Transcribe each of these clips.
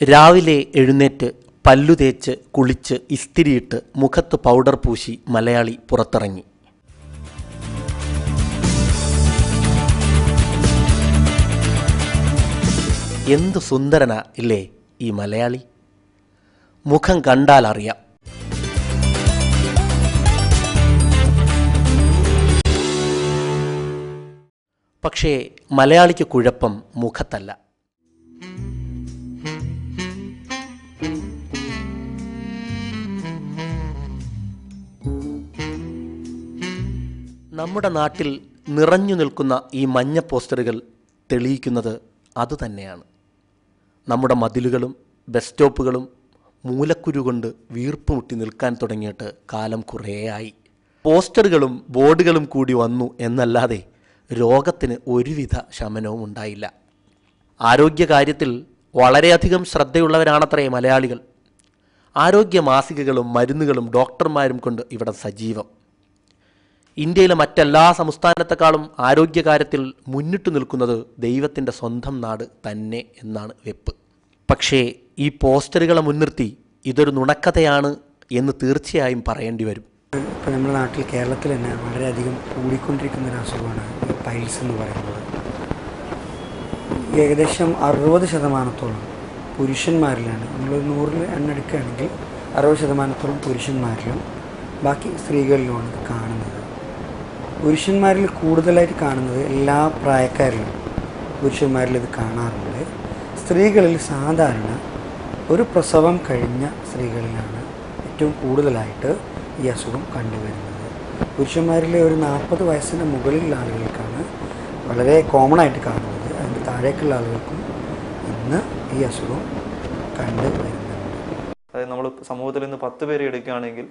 രാവിലെ എഴുന്നേറ്റ് പല്ലു തേച്ച് കുളിച്ച് ഇസ്തിരിയിട്ട് മുഖത്ത് പൗഡർ പൂശി മലയാളി പുറത്തിറങ്ങി. എന്തു സുന്ദരനാ ഇല്ലേ ഈ മലയാളി! മുഖം കണ്ടാൽ അറിയാം. പക്ഷേ മലയാളിക്ക് കുഴപ്പം മുഖത്തല്ല. നമ്മുടെ നാട്ടിൽ നിറഞ്ഞു നിൽക്കുന്ന ഈ മഞ്ഞ പോസ്റ്ററുകൾ തെളിയിക്കുന്നത് അതുതന്നെയാണ്. നമ്മുടെ മതിലുകളും ബസ് സ്റ്റോപ്പുകളും മൂലക്കുരു കൊണ്ട് വീർപ്പുമുട്ടി നിൽക്കാൻ തുടങ്ങിയിട്ട് കാലം കുറേയായി. പോസ്റ്ററുകളും ബോർഡുകളും കൂടി വന്നു എന്നല്ലാതെ രോഗത്തിന് ഒരുവിധ ശമനവും ഉണ്ടായില്ല. ആരോഗ്യകാര്യത്തിൽ വളരെയധികം ശ്രദ്ധയുള്ളവരാണത്രേ മലയാളികൾ. ആരോഗ്യ മാസികകളും മരുന്നുകളും ഡോക്ടർമാരും കൊണ്ട് ഇവിടെ സജീവം. ഇന്ത്യയിലെ മറ്റെല്ലാ സംസ്ഥാനത്തെക്കാളും ആരോഗ്യകാര്യത്തിൽ മുന്നിട്ട് നിൽക്കുന്നത് ദൈവത്തിൻ്റെ സ്വന്തം നാട് തന്നെ എന്നാണ് വെപ്പ്. പക്ഷേ ഈ പോസ്റ്ററുകളെ മുൻനിർത്തി ഇതൊരു നുണക്കഥയാണ് എന്ന് തീർച്ചയായും പറയേണ്ടി വരും. ഇപ്പോൾ നമ്മുടെ നാട്ടിൽ കേരളത്തിൽ തന്നെ വളരെയധികം കൂടിക്കൊണ്ടിരിക്കുന്നൊരു അസുഖമാണ് ഈ പൈൽസ് എന്ന് പറയുന്നത്. ഏകദേശം 60% പുരുഷന്മാരിലാണ്. നമ്മളൊരു 100 എണ്ണെടുക്കുകയാണെങ്കിൽ 60% പുരുഷന്മാരിലും ബാക്കി സ്ത്രീകളിലുമാണ് ഇത് കാണുന്നത്. പുരുഷന്മാരിൽ കൂടുതലായിട്ട് കാണുന്നത് എല്ലാ പ്രായക്കാരിലും പുരുഷന്മാരിൽ ഇത് കാണാറുണ്ട്. സ്ത്രീകളിൽ സാധാരണ ഒരു പ്രസവം കഴിഞ്ഞ സ്ത്രീകളിലാണ് ഏറ്റവും കൂടുതലായിട്ട് ഈ അസുഖം കണ്ടുവരുന്നത്. പുരുഷന്മാരിലെ ഒരു 40 വയസ്സിന് മുകളിലുള്ള ആളുകൾക്കാണ് വളരെ കോമൺ ആയിട്ട് കാണുന്നത്. അതിൻ്റെ താഴേക്കുള്ള ആളുകൾക്കും ഇന്ന് ഈ അസുഖം കണ്ടുവരുന്നുണ്ട്. അതായത് നമ്മൾ സമൂഹത്തിൽ നിന്ന് 10 പേരെ എടുക്കുകയാണെങ്കിൽ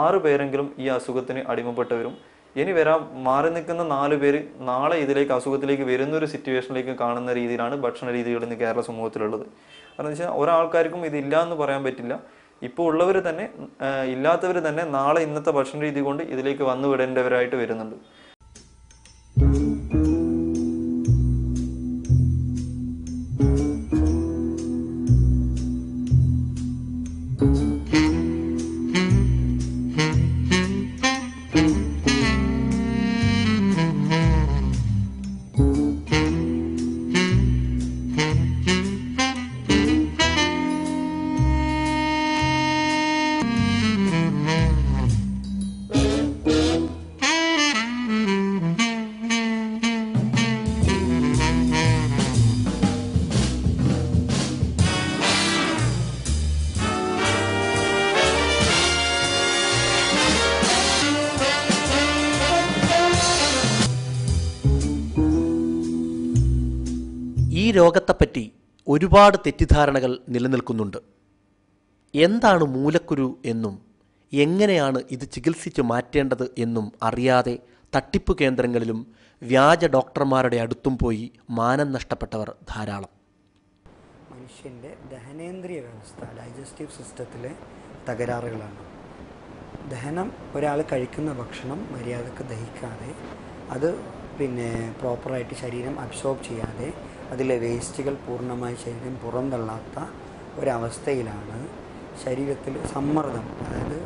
6 പേരെങ്കിലും ഈ അസുഖത്തിന് അടിമപ്പെട്ടവരും ഇനി മാറി നിൽക്കുന്ന 4 പേര് നാളെ ഇതിലേക്ക് അസുഖത്തിലേക്ക് വരുന്നൊരു സിറ്റുവേഷനിലേക്ക് കാണുന്ന രീതിയിലാണ് ഭക്ഷണ രീതികൾ ഇന്ന് കേരള സമൂഹത്തിലുള്ളത്. കാരണം വെച്ചാൽ ഒരാൾക്കാർക്കും ഇതില്ല എന്ന് പറയാൻ പറ്റില്ല. ഇപ്പോൾ ഉള്ളവർ തന്നെ ഇല്ലാത്തവർ തന്നെ നാളെ ഇന്നത്തെ ഭക്ഷണ രീതി കൊണ്ട് ഇതിലേക്ക് വന്നു വിടേണ്ടവരായിട്ട് വരുന്നുണ്ട്. ഈ രോഗത്തെപ്പറ്റി ഒരുപാട് തെറ്റിദ്ധാരണകൾ നിലനിൽക്കുന്നുണ്ട്. എന്താണ് മൂലക്കുരു എന്നും എങ്ങനെയാണ് ഇത് ചികിത്സിച്ച് മാറ്റേണ്ടത് എന്നും അറിയാതെ തട്ടിപ്പ് കേന്ദ്രങ്ങളിലും വ്യാജ ഡോക്ടർമാരുടെ അടുത്തും പോയി മാനം നഷ്ടപ്പെട്ടവർ ധാരാളം. മനുഷ്യൻ്റെ ദഹനേന്ദ്രിയ വ്യവസ്ഥ, ഡൈജസ്റ്റീവ് സിസ്റ്റത്തിലെ തകരാറുകളാണ്. ദഹനം, ഒരാൾ കഴിക്കുന്ന ഭക്ഷണം മര്യാദക്ക് ദഹിക്കാതെ അത് പ്രോപ്പറായിട്ട് ശരീരം അബ്സോർബ് ചെയ്യാതെ അതിലെ വേസ്റ്റുകൾ പൂർണ്ണമായി ശരീരം പുറന്തള്ളാത്ത ഒരവസ്ഥയിലാണ് ശരീരത്തിൽ സമ്മർദ്ദം, അതായത്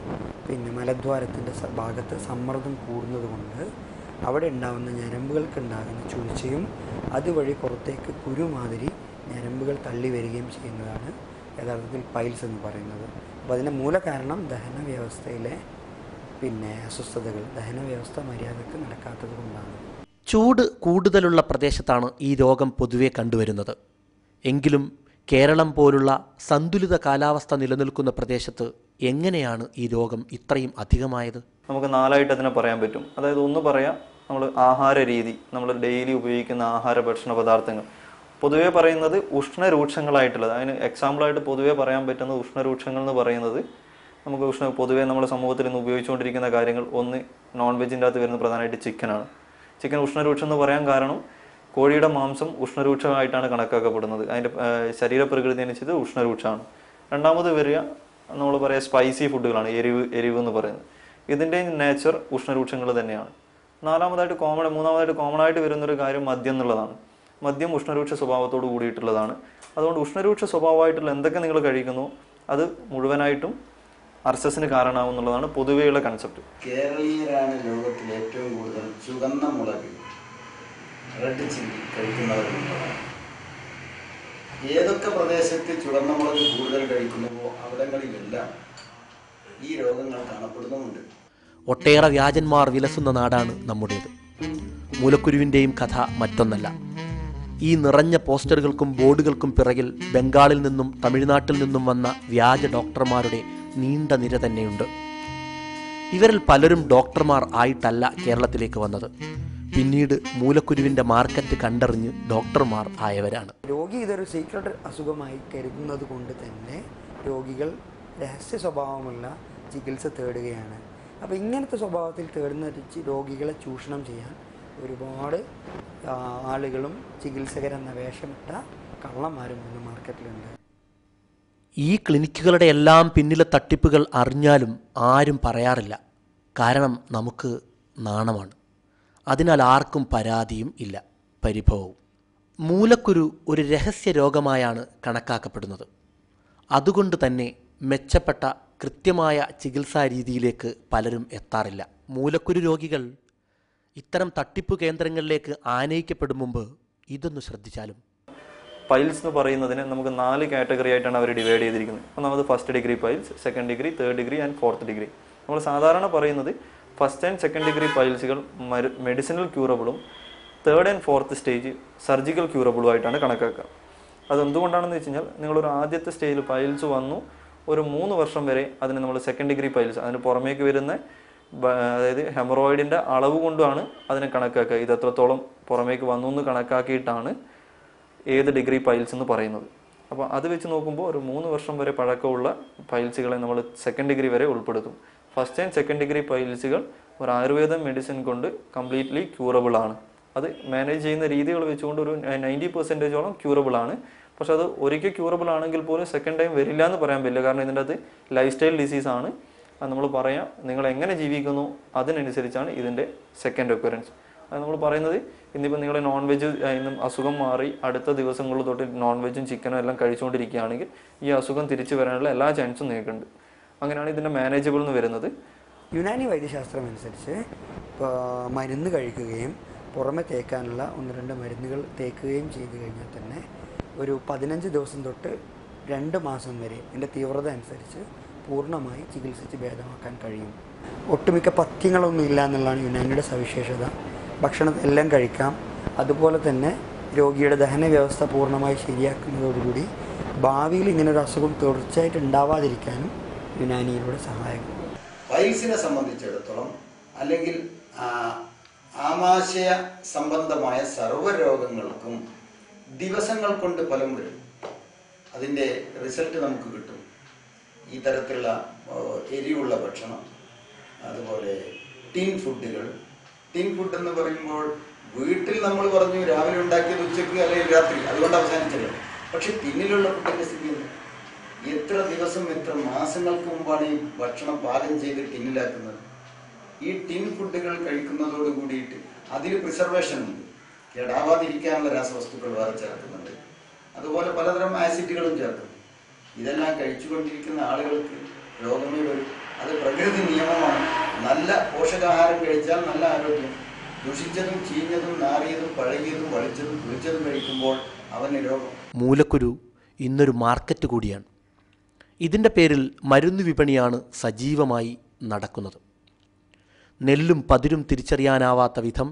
മലദ്വാരത്തിൻ്റെ ഭാഗത്ത് സമ്മർദ്ദം കൂടുന്നത് കൊണ്ട് അവിടെ ഉണ്ടാകുന്ന ഞരമ്പുകൾക്കുണ്ടാകുന്ന ചുഴിച്ചയും അതുവഴി പുറത്തേക്ക് കുരുമാതിരി ഞരമ്പുകൾ തള്ളി വരികയും ചെയ്യുന്നതാണ് യഥാർത്ഥത്തിൽ പൈൽസ് എന്ന് പറയുന്നത്. അപ്പോൾ അതിൻ്റെ മൂല കാരണം ദഹന വ്യവസ്ഥയിലെ അസ്വസ്ഥതകൾ, ദഹന വ്യവസ്ഥ മര്യാദക്ക് നടക്കാത്തത് കൊണ്ടാണ്. ചൂട് കൂടുതലുള്ള പ്രദേശത്താണ് ഈ രോഗം പൊതുവെ കണ്ടുവരുന്നത്. എങ്കിലും കേരളം പോലുള്ള സന്തുലിത കാലാവസ്ഥ നിലനിൽക്കുന്ന പ്രദേശത്ത് എങ്ങനെയാണ് ഈ രോഗം ഇത്രയും അധികമായത്? നമുക്ക് 4 അതിനെ പറയാൻ പറ്റും. അതായത് ഒന്ന് പറയാം, നമ്മൾ ആഹാര രീതി, നമ്മൾ ഡെയിലി ഉപയോഗിക്കുന്ന ആഹാര ഭക്ഷണ പദാർത്ഥങ്ങൾ. പൊതുവേ പറയുന്നത് ഉഷ്ണരൂക്ഷങ്ങളായിട്ടുള്ളത്, അതിന് എക്സാമ്പിളായിട്ട് പൊതുവേ പറയാൻ പറ്റുന്ന ഉഷ്ണരൂക്ഷങ്ങൾ എന്ന് പറയുന്നത്, നമുക്ക് പൊതുവേ നമ്മുടെ സമൂഹത്തിൽ ഇന്ന് ഉപയോഗിച്ചുകൊണ്ടിരിക്കുന്ന കാര്യങ്ങൾ, ഒന്ന് നോൺ വെജിൻ്റെ അകത്ത് വരുന്ന പ്രധാനമായിട്ട് ചിക്കനാണ്. ചിക്കൻ ഉഷ്ണരൂക്ഷം എന്ന് പറയാൻ കാരണം കോഴിയുടെ മാംസം ഉഷ്ണരൂക്ഷമായിട്ടാണ് കണക്കാക്കപ്പെടുന്നത്. അതിൻ്റെ ശരീരപ്രകൃതി അനുസരിച്ച് ഉഷ്ണരൂക്ഷമാണ്. രണ്ടാമത് വരിക നമ്മൾ പറയാം സ്പൈസി ഫുഡുകളാണ്, എരിവ് എന്ന് പറയുന്നത്. ഇതിൻ്റെ നേച്ചർ ഉഷ്ണരൂക്ഷങ്ങൾ തന്നെയാണ്. മൂന്നാമതായിട്ട് കോമൺ ആയിട്ട് വരുന്നൊരു കാര്യം മദ്യം എന്നുള്ളതാണ്. മദ്യം ഉഷ്ണരൂക്ഷ സ്വഭാവത്തോട് കൂടിയിട്ടുള്ളതാണ്. അതുകൊണ്ട് ഉഷ്ണരൂക്ഷ സ്വഭാവമായിട്ടുള്ള എന്തൊക്കെ നിങ്ങൾ കഴിക്കുന്നു അത് മുഴുവനായിട്ടും അർസസിന് കാരണമാവും എന്നുള്ളതാണ് പൊതുവെയുള്ള കൺസെപ്റ്റ്. കേരളീയരാണ് ലോകത്തിൽ ഏറ്റവും കൂടുതൽ ചുവന്ന മുളക്, റെഡ് ചില്ലി കഴിക്കുന്നവരുള്ളതാണ്. ഏതൊക്കെ പ്രദേശത്ത് ചുവന്ന മുളക് കൂടുതൽ കഴിക്കുന്നുവോ അവിടങ്ങളിലെല്ലാം ഈ രോഗങ്ങൾ കാണപ്പെടുന്നുമുണ്ട്. ഒട്ടേറെ വ്യാജന്മാർ വിലസുന്ന നാടാണ് നമ്മുടേത്. മൂലക്കുരുവിൻ്റെയും കഥ മറ്റൊന്നല്ല. ഈ നിറഞ്ഞ പോസ്റ്ററുകൾക്കും ബോർഡുകൾക്കും പിറകിൽ ബംഗാളിൽ നിന്നും തമിഴ്നാട്ടിൽ നിന്നും വന്ന വ്യാജ ഡോക്ടർമാരുടെ നീണ്ട നിര തന്നെയുണ്ട്. ഇവരിൽ പലരും ഡോക്ടർമാർ ആയിട്ടല്ല കേരളത്തിലേക്ക് വന്നത്. പിന്നീട് മൂലക്കുരുവിൻ്റെ മാർക്കറ്റ് കണ്ടറിഞ്ഞ് ഡോക്ടർമാർ ആയവരാണ്. രോഗി ഇതൊരു സീക്രട്ട് അസുഖമായി കരുതുന്നത് കൊണ്ട് തന്നെ രോഗികൾ രഹസ്യ സ്വഭാവമുള്ള ചികിത്സ തേടുകയാണ്. അപ്പോൾ ഇങ്ങനത്തെ സ്വഭാവത്തിൽ തേടുന്ന രോഗികളെ ചൂഷണം ചെയ്യാൻ ഒരുപാട് ആളുകളും ചികിത്സകരെന്ന വേഷമിട്ട കള്ളന്മാരും ഇന്ന് മാർക്കറ്റിലുണ്ട്. ഈ ക്ലിനിക്കുകളുടെ എല്ലാം പിന്നിലെ തട്ടിപ്പുകൾ അറിഞ്ഞാലും ആരും പറയാറില്ല. കാരണം നമുക്ക് നാണമാണ്. അതിനാൽ ആർക്കും പരാതിയും ഇല്ല, പരിഭവവും. മൂലക്കുരു ഒരു രഹസ്യ രോഗമായാണ് കണക്കാക്കപ്പെടുന്നത്. അതുകൊണ്ട് തന്നെ മെച്ചപ്പെട്ട കൃത്യമായ ചികിത്സാ രീതിയിലേക്ക് പലരും എത്താറില്ല. മൂലക്കുരു രോഗികൾ ഇത്തരം തട്ടിപ്പ് കേന്ദ്രങ്ങളിലേക്ക് ആനയിക്കപ്പെടും മുമ്പ് ഇതൊന്ന് ശ്രദ്ധിച്ചാലും. പൈൽസ് എന്ന് പറയുന്നതിന് നമുക്ക് 4 കാറ്റഗറി ആയിട്ടാണ് അവർ ഡിവൈഡ് ചെയ്തിരിക്കുന്നത്. ഒന്നാമത് first degree piles, second degree, third degree and fourth degree. നമ്മൾ സാധാരണ പറയുന്നത് ഫസ്റ്റ് ആൻഡ് സെക്കൻഡ് ഡിഗ്രി പൈൽസുകൾ മെഡിസിനൽ ക്യൂറബിളും third and fourth stage surgical ക്യൂറബിളും ആയിട്ടാണ് കണക്കാക്കുക. അതെന്തുകൊണ്ടാണെന്ന് വെച്ച് കഴിഞ്ഞാൽ നിങ്ങളൊരു ആദ്യത്തെ സ്റ്റേജിൽ പൈൽസ് വന്നു ഒരു 3 വർഷം വരെ അതിന് നമ്മൾ സെക്കൻഡ് ഡിഗ്രി പൈൽസ്, അതിന് പുറമേക്ക് വരുന്ന അതായത് ഹെമറോയിഡിൻ്റെ അളവ് കൊണ്ടാണ് അതിനെ കണക്കാക്കുക. ഇത് എത്രത്തോളം പുറമേക്ക് വന്നു എന്ന് കണക്കാക്കിയിട്ടാണ് ഏത് ഡിഗ്രി പൈൽസ് എന്ന് പറയുന്നത്. അപ്പോൾ അത് വെച്ച് നോക്കുമ്പോൾ ഒരു 3 വർഷം വരെ പഴക്കമുള്ള പൈൽസുകളെ നമ്മൾ സെക്കൻഡ് ഡിഗ്രി വരെ ഉൾപ്പെടുത്തും. ഫസ്റ്റ് ആൻഡ് സെക്കൻഡ് ഡിഗ്രി പൈൽസുകൾ ഒരു ആയുർവേദ മെഡിസിൻ കൊണ്ട് കംപ്ലീറ്റ്ലി ക്യൂറബിൾ ആണ്. അത് മാനേജ് ചെയ്യുന്ന രീതികൾ വെച്ചുകൊണ്ട് ഒരു 90% ക്യൂറബിൾ ആണ്. പക്ഷെ അത് ഒരിക്കൽ ക്യൂറബിൾ ആണെങ്കിൽ പോലും സെക്കൻഡ് ടൈം വരില്ല എന്ന് പറയാൻ പറ്റില്ല. കാരണം ഇതിൻ്റെ അത് ലൈഫ് സ്റ്റൈൽ ഡിസീസാണ്. അത് നമ്മൾ പറയാം, നിങ്ങൾ എങ്ങനെ ജീവിക്കുന്നു അതിനനുസരിച്ചാണ് ഇതിൻ്റെ സെക്കൻഡ് ഒക്കറൻസ്. അത് നമ്മൾ പറയുന്നത് ഇന്നിപ്പോൾ നിങ്ങൾ നോൺ വെജ് ഇന്നും അസുഖം മാറി അടുത്ത ദിവസങ്ങളിൽ തൊട്ട് നോൺ വെജും ചിക്കനും എല്ലാം കഴിച്ചുകൊണ്ടിരിക്കുകയാണെങ്കിൽ ഈ അസുഖം തിരിച്ചു വരാനുള്ള എല്ലാ ചാൻസും നിങ്ങൾക്കുണ്ട്. അങ്ങനെയാണ് ഇതിൻ്റെ മാനേജബിൾ എന്ന് വരുന്നത്. യുനാനി വൈദ്യശാസ്ത്രം അനുസരിച്ച് മരുന്ന് കഴിക്കുകയും പുറമെ തേക്കാനുള്ള 1-2 മരുന്നുകൾ തേക്കുകയും ചെയ്തു കഴിഞ്ഞാൽ തന്നെ ഒരു 15 ദിവസം തൊട്ട് 2 മാസം വരെ ഇതിൻ്റെ തീവ്രത അനുസരിച്ച് പൂർണ്ണമായി ചികിത്സിച്ച് ഭേദമാക്കാൻ കഴിയും. ഒട്ടുമിക്ക പഥ്യങ്ങളൊന്നും ഇല്ല എന്നുള്ളതാണ് യുനാനിയുടെ സവിശേഷത. ഭക്ഷണം എല്ലാം കഴിക്കാം. അതുപോലെ തന്നെ രോഗിയുടെ ദഹന വ്യവസ്ഥ പൂർണ്ണമായി ശരിയാക്കുന്നതോടുകൂടി ഭാവിയിൽ ഇങ്ങനൊരു അസുഖം തുടർച്ചയായിട്ട് ഉണ്ടാവാതിരിക്കാനും യുനാനിയിലൂടെ സഹായകം. പൈൽസിനെ സംബന്ധിച്ചിടത്തോളം അല്ലെങ്കിൽ ആമാശയ സംബന്ധമായ സർവ്വരോഗങ്ങൾക്കും ദിവസങ്ങൾ കൊണ്ട് ഫലം വരും. അതിൻ്റെ റിസൾട്ട് നമുക്ക് കിട്ടും. ഈ തരത്തിലുള്ള എരിവുള്ള ഭക്ഷണം, അതുപോലെ ടിൻ ഫുഡുകൾ. ടിൻ ഫുഡ് എന്ന് പറയുമ്പോൾ വീട്ടിൽ നമ്മൾ പറഞ്ഞു രാവിലെ ഉണ്ടാക്കിയത് ഉച്ചയ്ക്ക് അല്ലെങ്കിൽ രാത്രി, അതുകൊണ്ട് അവസാനിച്ചല്ലോ. പക്ഷെ ടിന്നിലുള്ള ഫുഡിൻ്റെ സ്ഥിതി എത്ര ദിവസം എത്ര മാസങ്ങൾക്ക് മുമ്പാണ് ഈ ഭക്ഷണം പാകം ചെയ്ത് ടിന്നിലാക്കുന്നത്. ഈ ടിൻ ഫുഡുകൾ കഴിക്കുന്നതോട് കൂടിയിട്ട് അതിൽ പ്രിസർവേഷൻ ഉണ്ട്, കേടാവാതിരിക്കാനുള്ള രാസവസ്തുക്കൾ വേറെ ചേർക്കുന്നുണ്ട്. അതുപോലെ പലതരം ആസിഡുകളും ചേർക്കുന്നു. ഇതെല്ലാം കഴിച്ചുകൊണ്ടിരിക്കുന്ന ആളുകൾക്ക് രോഗമേ വരും. അത് പ്രകൃതി നിയമമാണ്. നല്ല പോഷകാഹാരം കഴിച്ചാൽ നല്ല ആരോഗ്യം, ദുഷിച്ചതും ചീഞ്ഞതും നാറിയതും പഴകിയതും വളിച്ചതും പുളിച്ചതും കഴിക്കുമ്പോൾ അവന് രോഗം. മൂലക്കുരു ഇന്നൊരു മാർക്കറ്റ് കൂടിയാണ്. ഇതിൻ്റെ പേരിൽ മരുന്ന് വിപണിയാണ് സജീവമായി നടക്കുന്നത്. നെല്ലും പതിരും തിരിച്ചറിയാനാവാത്ത വിധം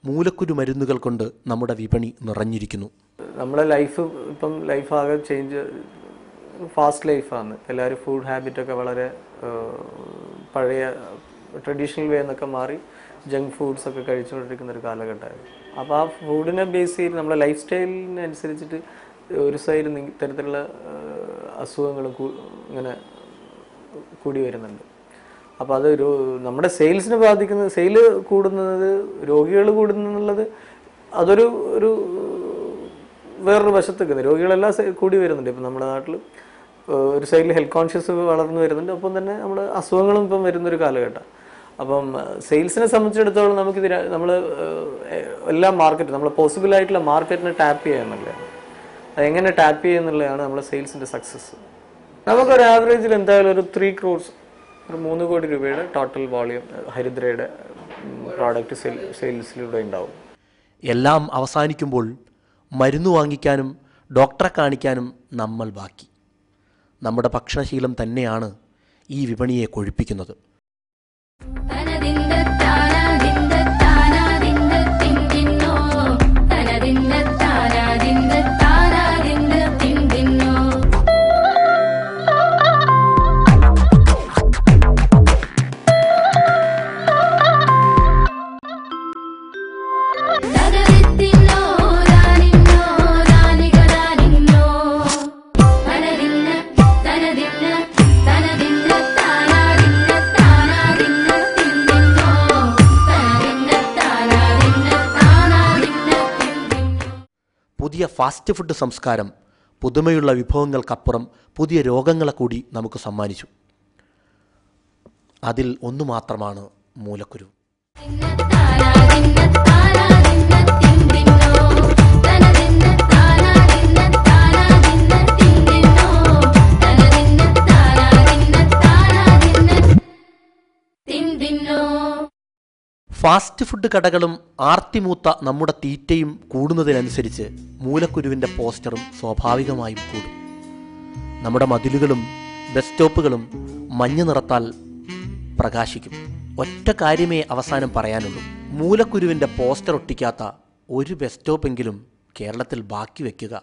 മൂലക്കുരു മരുന്നുകൾ കൊണ്ട് നമ്മുടെ വിപണി നിറഞ്ഞിരിക്കുന്നു. നമ്മുടെ ലൈഫ് ഇപ്പം ലൈഫാകെ ഫാസ്റ്റ് ലൈഫാണ്. എല്ലാവരും ഫുഡ് ഹാബിറ്റൊക്കെ വളരെ പഴയ ട്രഡീഷണൽ വേ എന്നൊക്കെ മാറി ജങ്ക് ഫുഡ്സ് ഒക്കെ കഴിച്ചുകൊണ്ടിരിക്കുന്ന ഒരു കാലഘട്ടമായിരുന്നു. അപ്പോൾ ആ ഫുഡിനെ ബേസ് ചെയ്ത് നമ്മുടെ ലൈഫ് സ്റ്റൈലിനനുസരിച്ചിട്ട് ഒരു സൈഡ് ഇത്തരത്തിലുള്ള അസുഖങ്ങൾ ഇങ്ങനെ കൂടി വരുന്നുണ്ട്. അപ്പോൾ അത് നമ്മുടെ സെയിൽസിനെ ബാധിക്കുന്നത്, സെയിൽ കൂടുന്നത്, രോഗികൾ കൂടുന്നുള്ളത് അതൊരു വേറൊരു വശത്ത് നിൽക്കുന്നത്. രോഗികളെല്ലാം കൂടി വരുന്നുണ്ട്. ഇപ്പം നമ്മുടെ നാട്ടിൽ ഒരു സൈഡിൽ ഹെൽത്ത് കോൺഷ്യസ് വളർന്നു വരുന്നുണ്ട്. ഒപ്പം തന്നെ നമ്മുടെ അസുഖങ്ങളും ഇപ്പം വരുന്നൊരു കാലഘട്ടം. അപ്പം സെയിൽസിനെ സംബന്ധിച്ചിടത്തോളം നമ്മൾ എല്ലാ മാർക്കറ്റും നമ്മൾ പോസിബിൾ ആയിട്ടുള്ള മാർക്കറ്റിനെ ടാപ്പ് ചെയ്യുക എന്നുള്ളതാണ്. അതെങ്ങനെ ടാപ്പ് ചെയ്യുക എന്നുള്ളതാണ് നമ്മുടെ സെയിൽസിൻ്റെ സക്സസ്. നമുക്കൊരു ആവറേജിൽ എന്തായാലും ഒരു 3 crores, ഒരു 3 കോടി രൂപയുടെ ടോട്ടൽ വോളിയം ഹരിദ്രയുടെ പ്രോഡക്റ്റ് സെയിൽസിലൂടെ ഉണ്ടാവും. എല്ലാം അവസാനിക്കുമ്പോൾ മരുന്ന് വാങ്ങിക്കാനും ഡോക്ടറെ കാണിക്കാനും നമ്മൾ ബാക്കി. നമ്മുടെ ഭക്ഷണശീലം തന്നെയാണ് ഈ വിപണിയെ കൊഴുപ്പിക്കുന്നത്. പുതിയ ഫാസ്റ്റ് ഫുഡ് സംസ്കാരം പുതുമയുള്ള വിഭവങ്ങൾക്കപ്പുറം പുതിയ രോഗങ്ങളെ കൂടി നമുക്ക് സമ്മാനിച്ചു. അതിൽ ഒന്നു മാത്രമാണ് മൂലക്കുരു. ഫാസ്റ്റ് ഫുഡ് കടകളും ആർത്തിമൂത്ത നമ്മുടെ തീറ്റയും കൂടുന്നതിനനുസരിച്ച് മൂലക്കുരുവിൻ്റെ പോസ്റ്ററും സ്വാഭാവികമായും കൂടും. നമ്മുടെ മതിലുകളും ബസ് സ്റ്റോപ്പുകളും മഞ്ഞ നിറത്താൽ പ്രകാശിക്കും. ഒറ്റ കാര്യമേ അവസാനം പറയാനുള്ളൂ: മൂലക്കുരുവിൻ്റെ പോസ്റ്റർ ഒട്ടിക്കാത്ത ഒരു ബസ് സ്റ്റോപ്പെങ്കിലും കേരളത്തിൽ ബാക്കി വയ്ക്കുക.